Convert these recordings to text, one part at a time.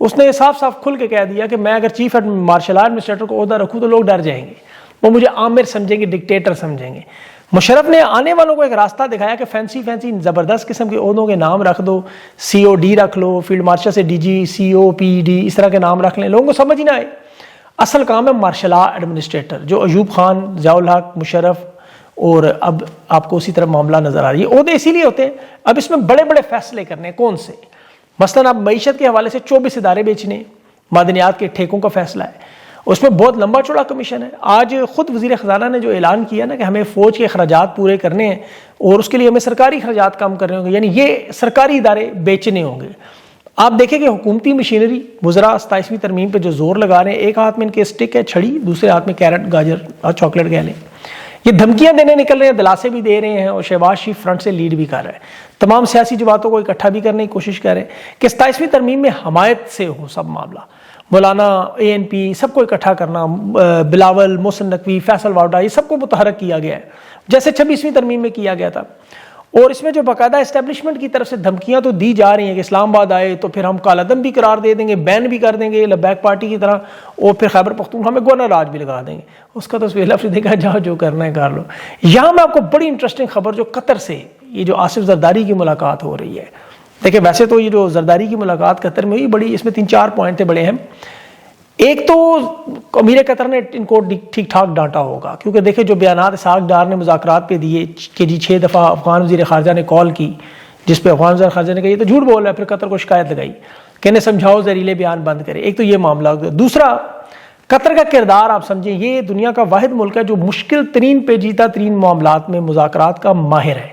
اس نے صاف صاف کھل کے کہہ دیا کہ میں اگر چیف مارشل آرٹ ایڈمنسٹریٹر کو عہدہ رکھوں تو لوگ ڈر جائیں گے, وہ مجھے عامر سمجھیں گے, ڈکٹیٹر سمجھیں گے. مشرف نے آنے والوں کو ایک راستہ دکھایا کہ فینسی زبردست قسم کے عہدوں کے نام رکھ دو, سی او ڈی رکھ لو, فیلڈ مارشل سے ڈی جی, سی او پی ڈی, اس طرح کے نام رکھ لیں, لوگوں کو سمجھ ہی نہ آئے. اصل کام ہے مارشل آرٹ ایڈمنسٹریٹر, جو ایوب خان, ضیاء الحق, مشرف, اور اب آپ کو اسی طرح معاملہ نظر آ رہی ہے. عہدے اسی لیے ہوتے ہیں, اب اس میں بڑے بڑے فیصلے کرنے ہیں. کون سے؟ مثلاً اب معیشت کے حوالے سے 24 ادارے بیچنے, معدنیات کے ٹھیکوں کا فیصلہ ہے, اس میں بہت لمبا چوڑا کمیشن ہے. آج خود وزیر خزانہ نے جو اعلان کیا نا کہ ہمیں فوج کے اخراجات پورے کرنے ہیں اور اس کے لیے ہمیں سرکاری اخراجات کم کرنے ہوں گے, یعنی یہ سرکاری ادارے بیچنے ہوں گے. آپ دیکھیں کہ حکومتی مشینری وزراء 27ویں ترمیم پہ جو زور لگا رہے ہیں, ایک ہاتھ میں ان کے سٹک ہے چھڑی, دوسرے ہاتھ میں کیرٹ, گاجر اور چاکلیٹ کہہ لیں. یہ دھمکیاں دینے نکل رہے ہیں, دلاسے بھی دے رہے ہیں, اور شہباز شریف فرنٹ سے لیڈ بھی کر رہا ہے. تمام سیاسی جماعتوں کو اکٹھا بھی کرنے کی کوشش کر رہے ہیں کہ 27ویں ترمیم میں حمایت سے ہو سب معاملہ. مولانا, اے این پی, سب کو اکٹھا کرنا, بلاول, محسن نقوی, فیصل واوڈا, یہ سب کو متحرک کیا گیا ہے جیسے 26ویں ترمیم میں کیا گیا تھا. اور اس میں جو باقاعدہ اسٹیبلشمنٹ کی طرف سے دھمکیاں تو دی جا رہی ہیں کہ اسلام آباد آئے تو پھر ہم کالعدم بھی قرار دے دیں گے, بین بھی کر دیں گے لبیک پارٹی کی طرح, اور پھر خیبر پختونخوا میں گورنر راج بھی لگا دیں گے. اس کا تو اس ویلا فریدے کا جاؤ جو کرنا ہے کر لو. یہاں میں آپ کو بڑی انٹرسٹنگ خبر جو قطر سے یہ جو آصف زرداری کی ملاقات ہو رہی ہے, دیکھیں ویسے تو یہ جو زرداری کی ملاقات قطر میں ہوئی بڑی, اس میں 3-4 پوائنٹ تھے بڑے اہم. ایک تو امیر قطر نے ان کو ٹھیک ٹھاک ڈانٹا ہوگا, کیونکہ دیکھیں جو بیانات اسحاق ڈار نے مذاکرات پہ دیے کہ جی 6 دفعہ افغان وزیر خارجہ نے کال کی, جس پہ افغان وزیر خارجہ نے کہا یہ تو جھوٹ بول رہا ہے, پھر قطر کو شکایت لگائی کہ انہیں سمجھاؤ زہریلے بیان بند کرے. ایک تو یہ معاملہ ہو گیا. دوسرا, قطر کا کردار آپ سمجھیں, یہ دنیا کا واحد ملک ہے جو مشکل ترین پیچیدہ ترین معاملات میں مذاکرات کا ماہر ہے.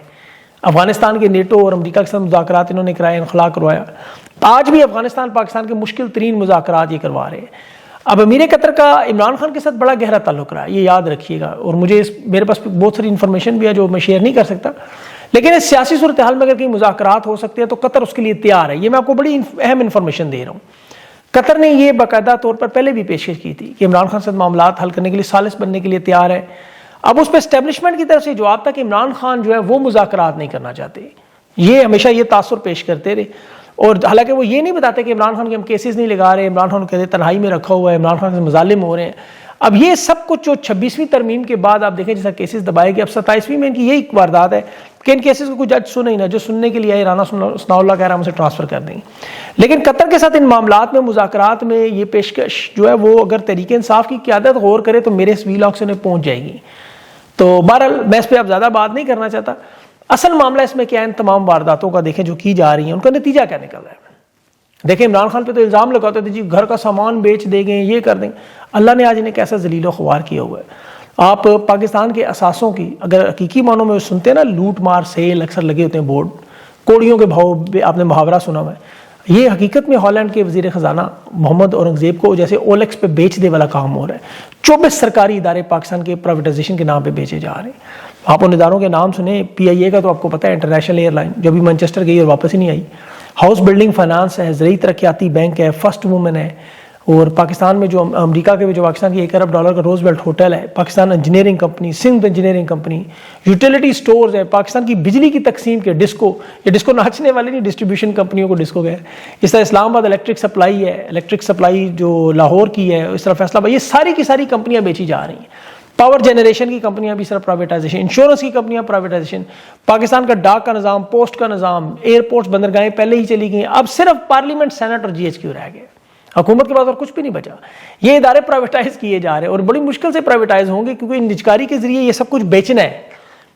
افغانستان کے نیٹو اور امریکہ کے ساتھ مذاکرات انہوں نے کرائے, انخلا کروایا. آج بھی افغانستان پاکستان کے مشکل ترین مذاکرات یہ کروا رہے ہیں. اب امیر قطر کا عمران خان کے ساتھ بڑا گہرا تعلق رہا ہے, یہ یاد رکھیے گا, اور مجھے میرے پاس بہت ساری انفارمیشن بھی ہے جو میں شیئر نہیں کر سکتا, لیکن اس سیاسی صورتحال میں اگر کہیں مذاکرات ہو سکتے ہیں تو قطر اس کے لیے تیار ہے. یہ میں آپ کو بڑی اہم انفارمیشن دے رہا ہوں. قطر نے یہ باقاعدہ طور پر پہلے بھی پیشکش کی تھی کہ عمران خان سے معاملات حل کرنے کے لیے ثالث بننے کے لیے تیار ہے. اب اس پہ اسٹیبلشمنٹ کی طرف سے جواب تھا کہ عمران خان جو ہے وہ مذاکرات نہیں کرنا چاہتے. یہ ہمیشہ یہ تاثر پیش کرتے رہے, اور حالانکہ وہ یہ نہیں بتاتے کہ عمران خان کے ہم کیسز نہیں لگا رہے, عمران خان کو کہتے تنہائی میں رکھا ہوا ہے, عمران خان سے مظالم ہو رہے ہیں. اب یہ سب کچھ جو 26ویں ترمیم کے بعد آپ دیکھیں جیسا کیسز دبائے گئے, اب 27ویں میں ان کی یہی واردات ہے کہ ان کیسز کو کوئی جج سنے ہی نہ, جو سننے کے لیے رانا ثناء اللہ کہہ رہا ہم اسے ٹرانسفر کر دیں گے. لیکن قطر کے ساتھ ان معاملات میں مذاکرات میں یہ پیشکش جو ہے وہ اگر تحریک انصاف کی قیادت غور کرے تو میرے اس ویلاگ سے انہیں پہنچ جائے گی. تو بہرحال میں اس پہ اب زیادہ بات نہیں کرنا چاہتا. اصل معاملہ اس میں کیا ہے, ان تمام وارداتوں کا دیکھیں جو کی جا رہی ہیں ان کا نتیجہ کیا نکل رہا ہے. دیکھیں عمران خان پہ تو الزام لگاتے تھے جی گھر کا سامان بیچ دیں گے, یہ کر دیں گے. اللہ نے آج انہیں کیسا ذلیل و خوار کیا ہوا ہے. آپ پاکستان کے اثاثوں کی اگر حقیقی معنوں میں سنتے ہیں نا, لوٹ مار سیل اکثر لگے ہوتے ہیں بورڈ, کوڑیوں کے بھاؤ, آپ نے محاورہ سنا ہوا ہے. یہ حقیقت میں ہالینڈ کے وزیر خزانہ محمد اورنگزیب کو جیسے اولیکس پہ بیچ دے والا کام ہو رہا ہے. 24 سرکاری ادارے پاکستان کے پرائیویٹائزیشن کے نام پہ بیچے جا رہے ہیں. آپ ان اداروں کے نام سنیں, پی آئی اے کا تو آپ کو پتہ ہے, انٹرنیشنل ایئر لائن جو بھی مانچسٹر گئی اور واپس ہی نہیں آئی, ہاؤس بلڈنگ فائنانس ہے, زرعی ترقیاتی بینک ہے, فرسٹ وومن ہے, اور پاکستان میں جو امریکہ کے جو پاکستان کی $1 ارب کا روز ویلٹ ہوٹل ہے, Pakistan engineering company, Sindh engineering company, utility stores ہے, پاکستان کی بجلی کی تقسیم کے ڈسکو, یہ ڈسکو ناچنے والے نہیں, ڈسٹریبیوشن کمپنیوں کو ڈسکو گئے. اس طرح اسلام آباد الیکٹرک سپلائی ہے, الیکٹرک سپلائی جو لاہور کی ہے, اس طرح فیصلہ آباد, یہ ساری کی ساری کمپنیاں بیچی جا رہی ہیں. پاور جنریشن کی کمپنیاں بھی صرف پرائیویٹائزیشن, انشورنس کی کمپنیاں پرائیویٹائزیشن, پاکستان کا ڈاک کا نظام, پوسٹ کا نظام, ایئرپورٹس بندرگاہیں پہلے ہی چلی گئی, اب صرف پارلیمنٹ, سینٹ اور GHQ رہ گئے. حکومت کے پاس اور کچھ بھی نہیں بچا. یہ ادارے پرائیویٹائز کیے جا رہے ہیں اور بڑی مشکل سے پرائیویٹائز ہوں گے کیونکہ نجکاری کے ذریعے یہ سب کچھ بیچنا ہے.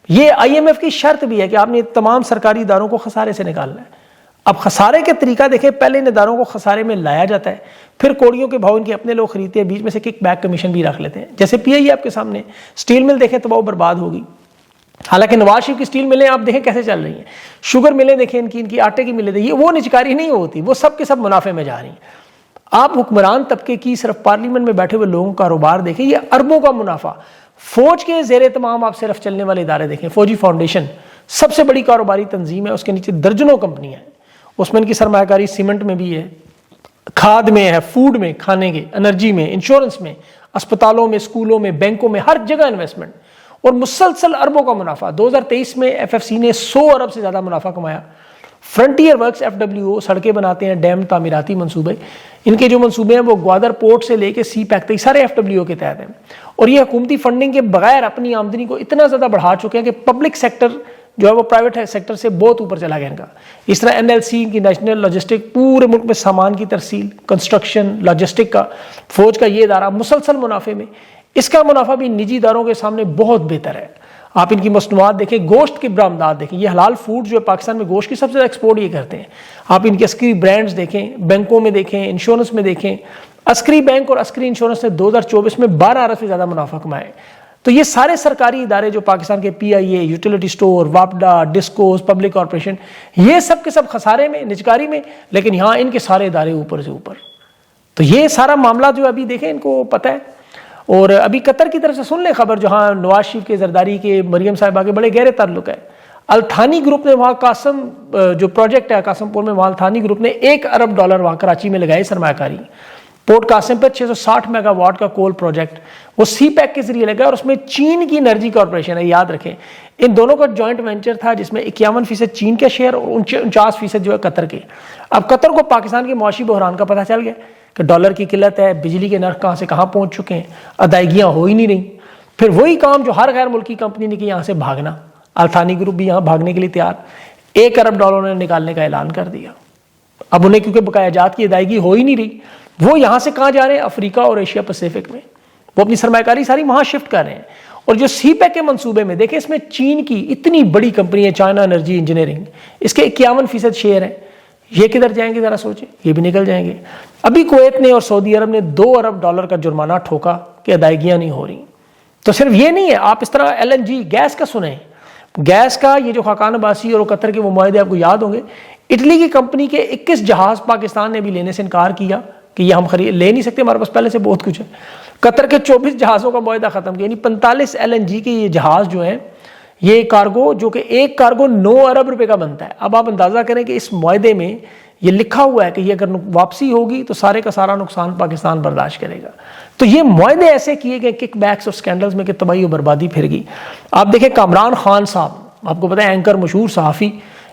یہ IMF کی شرط بھی ہے کہ آپ نے تمام سرکاری اداروں کو خسارے سے نکالنا ہے. اب خسارے کے طریقہ دیکھیں, پہلے ان اداروں کو خسارے میں لایا جاتا ہے, پھر کوڑیوں کے بھاؤ ان کے اپنے لوگ خریدتے ہیں, بیچ میں سے کک بیک کمیشن بھی رکھ لیتے ہیں. جیسے PIA آپ کے سامنے, اسٹیل مل دیکھیں تباہ برباد ہوگی. حالانکہ نواز شریف کی اسٹیل ملیں آپ دیکھیں کیسے چل رہی ہیں, شوگر ملیں دیکھیں ان کی آٹے کی ملیں دیکھیں, یہ وہ نجکاری نہیں ہوتی, وہ سب کے سب منافع میں جا رہی ہیں. آپ حکمران طبقے کی صرف پارلیمنٹ میں بیٹھے ہوئے لوگوں کا کاروبار دیکھیں, یہ اربوں کا منافع. فوج کے زیر تمام آپ صرف چلنے والے ادارے دیکھیں, فوجی فاؤنڈیشن سب سے بڑی کاروباری تنظیم ہے, اس کے نیچے درجنوں کمپنیاں ہیں, اس میں ان کی سرمایہ کاری سیمنٹ میں بھی ہے, کھاد میں ہے, فوڈ میں, کھانے کے, انرجی میں, انشورنس میں, اسپتالوں میں, اسکولوں میں, بینکوں میں, ہر جگہ انویسٹمنٹ اور مسلسل اربوں کا منافع. 2023 میں FFC نے 100 ارب سے زیادہ منافع کمایا. فرنٹیئر ورکس FWO سڑکیں بناتے ہیں, ڈیم تعمیراتی منصوبے, ان کے جو منصوبے ہیں وہ گوادر پورٹ سے لے کے سی پیک تک سارے FWO کے تحت ہیں, اور یہ حکومتی فنڈنگ کے بغیر اپنی آمدنی کو اتنا زیادہ بڑھا چکے ہیں کہ پبلک سیکٹر جو ہے وہ پرائیویٹ سیکٹر سے بہت اوپر چلا گیا ان کا. اس طرح NLC کی نیشنل لاجسٹک پورے ملک میں سامان کی ترسیل, کنسٹرکشن, لاجسٹک کا, فوج کا یہ ادارہ مسلسل منافع میں, اس کا منافع بھی نجی اداروں کے سامنے بہت بہتر ہے. آپ ان کی مصنوعات دیکھیں, گوشت کی برآمدات دیکھیں, یہ حلال فوڈ جو ہے پاکستان میں گوشت کی سب سے زیادہ ایکسپورٹ یہ کرتے ہیں. آپ ان کے عسکری برانڈز دیکھیں, بینکوں میں دیکھیں, انشورنس میں دیکھیں. عسکری بینک اور عسکری انشورنس نے 2024 میں 12 ارب سے زیادہ منافع کمائے. تو یہ سارے سرکاری ادارے جو پاکستان کے PIA, یوٹیلیٹی سٹور, واپڈا, ڈسکوز, پبلک کارپوریشن, یہ سب کے سب خسارے میں, نجکاری میں, لیکن یہاں ان کے سارے ادارے اوپر سے اوپر. تو یہ سارا معاملہ جو ابھی دیکھیں ان کو پتہ ہے. اور ابھی قطر کی طرف سے سن لیں خبر, جہاں نواز شریف کے زرداری کے مریم صاحبہ کے بڑے گہرے تعلق ہے. التھانی گروپ نے وہاں قاسم جو پروجیکٹ ہے قاسم پور میں, وہاں التھانی گروپ نے $1 ارب وہاں کراچی میں لگائی سرمایہ کاری. Port Qasim per 660 mega what کا کول پروجیکٹ وہ سی پیک کے ذریعے لگا, اور اس میں چین کی انرجی کارپوریشن ہے, یاد رکھیں ان دونوں کا جوائنٹ وینچر تھا جس میں 51% چین کا شیئر اور 49% جو ہے قطر کے. اب قطر کو پاکستان کے معاشی بحران کا پتہ چل گیا کہ ڈالر کی قلت ہے, بجلی کے نرخ کہاں سے کہاں پہنچ چکے ہیں, ادائیگیاں ہو ہی نہیں رہی. پھر وہی کام جو ہر غیر ملکی کمپنی نے کی, یہاں سے بھاگنا. التھانی گروپ بھی یہاں بھاگنے کے لیے تیار, $1 ارب نے نکالنے کا اعلان کر دیا. اب انہیں کیونکہ بقایا جات کی ادائیگی ہو ہی نہیں رہی, وہ یہاں سے کہاں جا رہے ہیں, افریقہ اور ایشیا پیسیفک میں. وہ اپنی سرمایہ کاری ساری وہاں شفٹ کر رہے ہیں. اور جو سی پیک کے منصوبے میں دیکھیں, اس میں چین کی اتنی بڑی کمپنی ہے چائنا انرجی انجینئرنگ, اس کے 51% شیئر ہیں. یہ کدھر جائیں گے ذرا سوچیں, یہ بھی نکل جائیں گے. ابھی کویت نے اور سعودی عرب نے $2 ارب کا جرمانہ ٹھوکا کہ ادائیگیاں نہیں ہو رہی. تو صرف یہ نہیں ہے, آپ اس طرح LNG گیس کا سنیں, گیس کا یہ جو خاقان عباسی اور قطر کے وہ معاہدے آپ کو یاد ہوں گے. اٹلی کی کمپنی کے 21 جہاز پاکستان نے بھی لینے سے انکار کیا کہ یہ ہم لے نہیں سکتے, ہمارے پاس پہلے سے بہت کچھ ہے. قطر کے 24 جہازوں کا معاہدہ ختم کیا, یعنی 45 LNG کے یہ جہاز جو ہیں, یہ کارگو جو کہ ایک کارگو $9 ارب کا بنتا ہے. اب آپ اندازہ کریں کہ اس معاہدے میں یہ لکھا ہوا ہے کہ یہ اگر واپسی ہوگی تو سارے کا سارا نقصان پاکستان برداشت کرے گا. تو یہ معاہدے ایسے کیے گئے کک بیکس اور سکینڈلز میں کہ تباہی و بربادی پھر گئی. آپ دیکھیں کامران خان صاحب, آپ کو پتہ ہے اینکر, مشہور صحافی,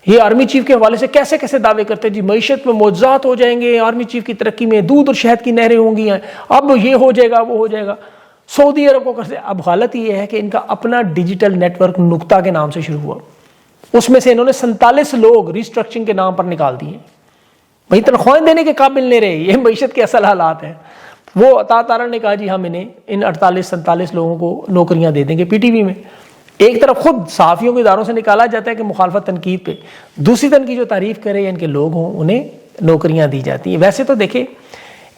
یہ آرمی چیف کے حوالے سے کیسے کیسے دعوے کرتے ہیں, جی معیشت میں معجزات ہو جائیں گے, آرمی چیف کی ترقی میں دودھ اور شہد کی نہریں ہوں گی, اب یہ ہو جائے گا وہ ہو جائے گا. سعودی عرب کو کرتے. اب حالت یہ ہے کہ ان کا اپنا ڈیجیٹل نیٹ ورک نقطہ کے نام سے شروع ہوا, اس میں سے انہوں نے 47 لوگ ریسٹرکچرنگ کے نام پر نکال دیے. وہی تنخواہیں دینے کے قابل نہیں رہے. یہ معیشت کے اصل حالات ہیں. وہ عطا تارا نے کہا جی ہم انہیں ان 48-47 لوگوں کو نوکریاں دے دیں گے PTV میں. ایک طرف خود صحافیوں کے اداروں سے نکالا جاتا ہے کہ مخالفت تنقید پہ, دوسری تنقید جو تعریف کرے یا ان کے لوگ ہوں انہیں نوکریاں دی جاتی ہیں. ویسے تو دیکھیں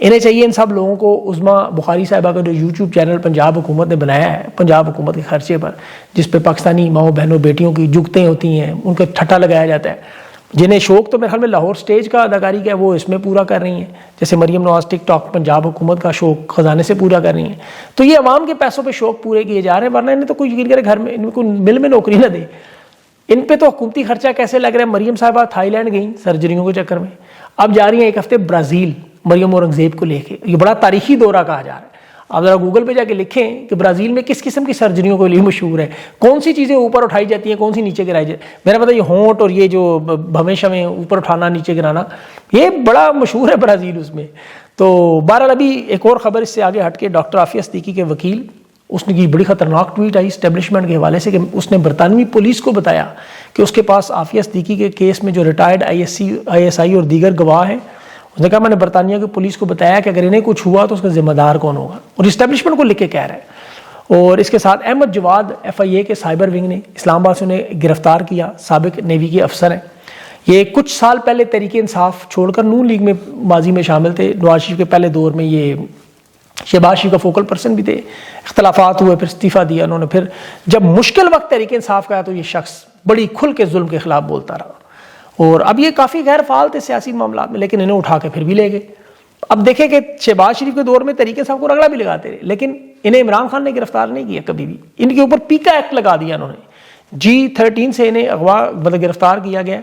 انہیں چاہیے ان سب لوگوں کو, عظما بخاری صاحبہ کا جو YouTube چینل پنجاب حکومت نے بنایا ہے, پنجاب حکومت کے خرچے پر, جس پہ پاکستانی ماؤں بہنوں بیٹیوں کی جگتیں ہوتی ہیں, ان کا ٹھٹا لگایا جاتا ہے, جنہیں شوق تو میرے خیال میں لاہور سٹیج کا اداکاری کا ہے وہ اس میں پورا کر رہی ہیں, جیسے مریم نواز ٹک ٹاک پنجاب حکومت کا شوق خزانے سے پورا کر رہی ہیں. تو یہ عوام کے پیسوں پہ شوق پورے کیے جا رہے ہیں, ورنہ انہیں تو کوئی یقین کرے گھر میں ان کو مل میں نوکری نہ دے. ان پہ تو حکومتی خرچہ کیسے لگ رہا ہے. مریم صاحبہ تھائی لینڈ گئیں سرجریوں کے چکر میں, اب جا رہی ہیں ایک ہفتے برازیل مریم اورنگزیب کو لے کے. یہ بڑا تاریخی دورہ کہا جا رہا ہے. آپ ذرا گوگل پہ جا کے لکھیں کہ برازیل میں کس قسم کی سرجریوں کے لیے مشہور ہے, کون سی چیزیں اوپر اٹھائی جاتی ہیں, کون سی نیچے گرائی جاتی ہے. میرا پتہ یہ ہونٹ اور یہ جو بھویں شویں اوپر اٹھانا نیچے گرانا یہ بڑا مشہور ہے برازیل اس میں. تو بہرحال ابھی ایک اور خبر اس سے آگے ہٹ کے, ڈاکٹر عافیہ صدیقی کے وکیل, اس نے کی بڑی خطرناک ٹویٹ آئی اسٹیبلشمنٹ کے حوالے سے کہ اس نے برطانوی پولیس کو بتایا کہ اس کے پاس عافیہ صدیقی کے کیس میں جو ریٹائرڈ ISI اور دیگر گواہ ہیں, اس نے کہا میں نے برطانیہ کی پولیس کو بتایا کہ اگر انہیں کچھ ہوا تو اس کا ذمہ دار کون ہوگا, اور اسٹیبلشمنٹ کو لکھ کے کہہ رہا ہے. اور اس کے ساتھ احمد جواد FIA کے سائبر ونگ نے اسلام آباد سے انہیں گرفتار کیا, سابق نیوی کے افسر ہیں. یہ کچھ سال پہلے تحریک انصاف چھوڑ کر نون لیگ میں ماضی میں شامل تھے. نواز شریف کے پہلے دور میں یہ شہباز شریف کا فوکل پرسن بھی تھے, اختلافات ہوئے, پھر استعفیٰ دیا انہوں نے. پھر جب مشکل وقت تحریک انصاف کا ہے تو یہ شخص بڑی کھل کے ظلم کے خلاف بولتا رہا, اور اب یہ کافی غیر فعال تھے سیاسی معاملات میں, لیکن انہیں اٹھا کے پھر بھی لے گئے. اب دیکھیں کہ شہباز شریف کے دور میں تحریک انصاف کو رگڑا بھی لگاتے رہے, لیکن انہیں عمران خان نے گرفتار نہیں کیا کبھی بھی. ان کے اوپر پیکا ایکٹ لگا دیا انہوں نے, G13 سے انہیں اغوا گرفتار کیا گیا.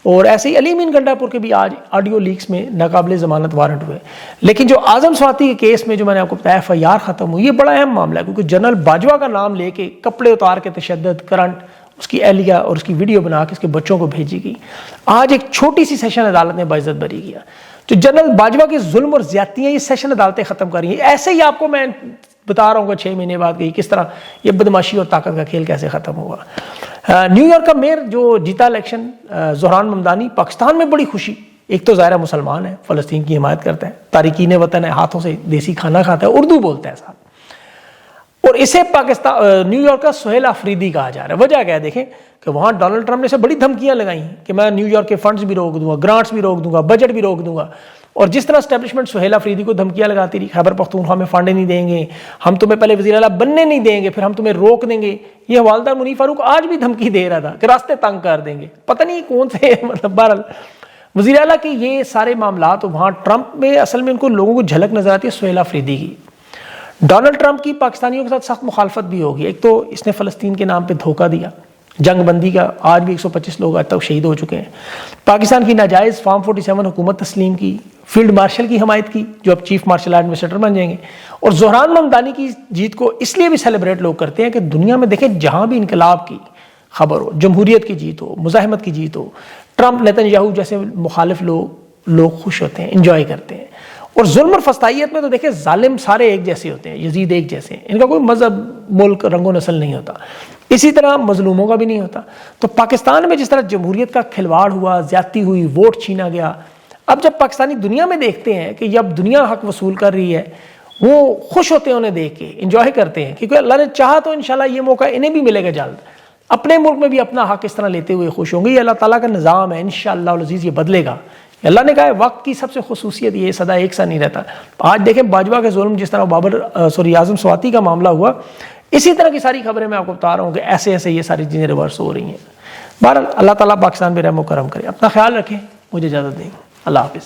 اور ایسے ہی علی امین گنڈا پور کے بھی آج آڈیو لیکس میں ناقابل ضمانت وارنٹ ہوئے. لیکن جو اعظم سواتی کے کیس میں جو میں نے آپ کو بتایا FIR ختم ہوئی, یہ بڑا اہم معاملہ ہے, کیونکہ جنرل باجوہ کا نام لے کے کپڑے اتار کے تشدد, کرنٹ اس کی اہلیہ اور اس کی ویڈیو بنا کے اس کے بچوں کو بھیجی گئی. آج ایک چھوٹی سی سیشن عدالت نے باعزت بری کیا. جو جنرل باجوہ کے ظلم اور زیادتیاں یہ سیشن عدالتیں ختم کر رہی ہیں. ایسے ہی آپ کو میں بتا رہا ہوں کہ 6 مہینے بعد گئی کس طرح یہ بدماشی اور طاقت کا کھیل کیسے ختم ہوا. نیو یارک کا میئر جو جیتا الیکشن زہران ممدانی, پاکستان میں بڑی خوشی. ایک تو ظاہرہ مسلمان ہے, فلسطین کی حمایت کرتا ہے, تارکین وطن ہے, ہاتھوں سے دیسی کھانا کھاتا ہے, اردو بولتا ہے صاحب. اور اسے پاکستان نیو یارک کا سہیل آفریدی کہا جا رہا ہے. وجہ کیا ہے دیکھیں کہ وہاں ڈونلڈ ٹرمپ نے سے بڑی دھمکیاں لگائی ہیں کہ میں نیو یارک کے فنڈز بھی روک دوں گا, گرانٹس بھی روک دوں گا, بجٹ بھی روک دوں گا. اور جس طرح اسٹیبلشمنٹ سہیل آفریدی کو دھمکیاں لگاتی رہی, خیبر پختونخوا میں فنڈ نہیں دیں گے, ہم تمہیں پہلے وزیر اعلیٰ بننے نہیں دیں گے, پھر ہم تمہیں روک دیں گے. یہ حوالدار منیف فاروق آج بھی دھمکی دے رہا تھا کہ راستے تنگ کر دیں گے. پتہ نہیں کون سے مطلب بہرحال وزیر اعلیٰ کے یہ سارے معاملات. وہاں ٹرمپ میں اصل میں ان کو لوگوں کو جھلک نظر آتی ہے سہیل آفریدی کی. ڈونلڈ ٹرمپ کی پاکستانیوں کے ساتھ سخت مخالفت بھی ہوگی. ایک تو اس نے فلسطین کے نام پہ دھوکہ دیا, جنگ بندی کا. آج بھی 125 لوگ آج تک شہید ہو چکے ہیں. پاکستان کی ناجائز فارم 47 حکومت تسلیم کی, فیلڈ مارشل کی حمایت کی جو اب چیف مارشل ایڈمنسٹریٹر بن جائیں گے. اور زہران ممدانی کی جیت کو اس لیے بھی سیلیبریٹ لوگ کرتے ہیں کہ دنیا میں دیکھیں جہاں بھی انقلاب کی خبر ہو, جمہوریت کی جیت ہو, مزاحمت کی جیت ہو, ٹرمپ نیتن یاہو جیسے مخالف لوگ خوش ہوتے ہیں, انجوائے کرتے ہیں. اور ظلم اور فسطائیت میں تو دیکھیں ظالم سارے ایک جیسے ہوتے ہیں, یزید ایک جیسے ہیں, ان کا کوئی مذہب, ملک, رنگ و نسل نہیں ہوتا. اسی طرح مظلوموں کا بھی نہیں ہوتا. تو پاکستان میں جس طرح جمہوریت کا کھلواڑ ہوا, زیادتی ہوئی, ووٹ چھینا گیا, اب جب پاکستانی دنیا میں دیکھتے ہیں کہ جب دنیا حق وصول کر رہی ہے, وہ خوش ہوتے ہیں انہیں دیکھ کے, انجوائے کرتے ہیں, کیونکہ اللہ نے چاہا تو انشاءاللہ یہ موقع انہیں بھی ملے گا جلد. اپنے ملک میں بھی اپنا حق اس طرح لیتے ہوئے خوش ہوں گے. یہ اللہ تعالیٰ کا نظام ہے, انشاءاللہ العزیز یہ بدلے گا. اللہ نے کہا ہے وقت کی سب سے خصوصیت یہ سدا ایک سا نہیں رہتا. آج دیکھیں باجوہ کے ظلم, جس طرح اعظم سواتی کا معاملہ ہوا, اسی طرح کی ساری خبریں میں آپ کو بتا رہا ہوں کہ ایسے ایسے یہ ساری چیزیں ریورس ہو رہی ہیں. بہرحال اللہ تعالیٰ پاکستان پہ رحم و کرم کرے. اپنا خیال رکھیں, مجھے اجازت دیں. اللہ حافظ.